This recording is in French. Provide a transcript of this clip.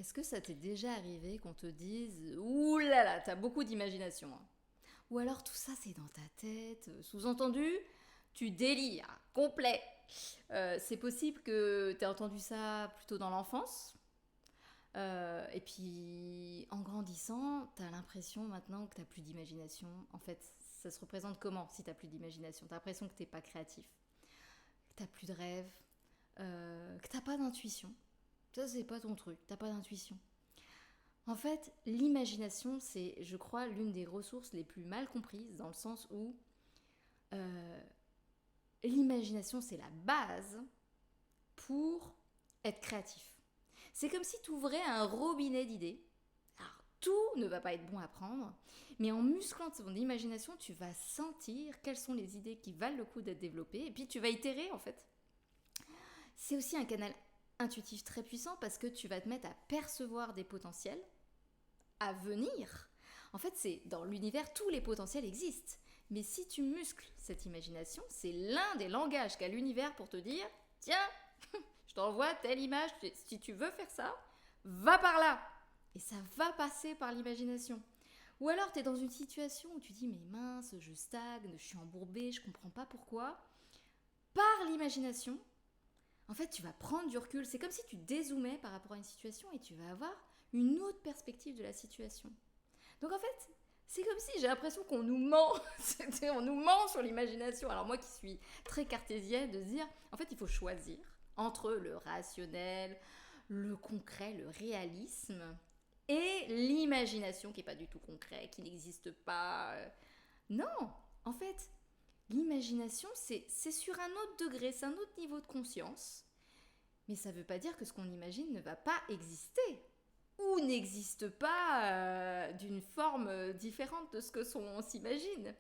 Est-ce que ça t'est déjà arrivé qu'on te dise ouh là là, t'as beaucoup d'imagination, hein. Ou alors tout ça c'est dans ta tête, sous-entendu, tu délires, complet. C'est possible que t'aies entendu ça plutôt dans l'enfance. Et puis en grandissant, t'as l'impression maintenant que t'as plus d'imagination. En fait, ça se représente comment si t'as plus d'imagination? T'as l'impression que t'es pas créatif, que t'as plus de rêve, que t'as pas d'intuition. Ça c'est pas ton truc, t'as pas d'intuition. En fait, l'imagination, c'est, je crois, l'une des ressources les plus mal comprises, dans le sens où euh, l'imagination, c'est la base pour être créatif. C'est comme si tu ouvrais un robinet d'idées. Alors, tout ne va pas être bon à prendre, mais en musclant ton imagination, tu vas sentir quelles sont les idées qui valent le coup d'être développées, et puis tu vas itérer, en fait. C'est aussi un canal intuitif très puissant parce que tu vas te mettre à percevoir des potentiels à venir. En fait, c'est dans l'univers, tous les potentiels existent. Mais si tu muscles cette imagination, c'est l'un des langages qu'a l'univers pour te dire tiens, je t'envoie telle image, si tu veux faire ça, va par là. Et ça va passer par l'imagination. Ou alors tu es dans une situation où tu dis mais mince, je stagne, je suis embourbée, je comprends pas pourquoi. Par l'imagination, en fait, tu vas prendre du recul. C'est comme si tu dézoomais par rapport à une situation et tu vas avoir une autre perspective de la situation. Donc en fait, c'est comme si j'ai l'impression qu'on nous ment. On nous ment sur l'imagination. Alors moi qui suis très cartésienne, de se dire, en fait, il faut choisir entre le rationnel, le concret, le réalisme et l'imagination qui n'est pas du tout concret, qui n'existe pas. Non, en fait, l'imagination, c'est sur un autre degré, c'est un autre niveau de conscience. Mais ça ne veut pas dire que ce qu'on imagine ne va pas exister ou n'existe pas d'une forme différente de ce que on s'imagine.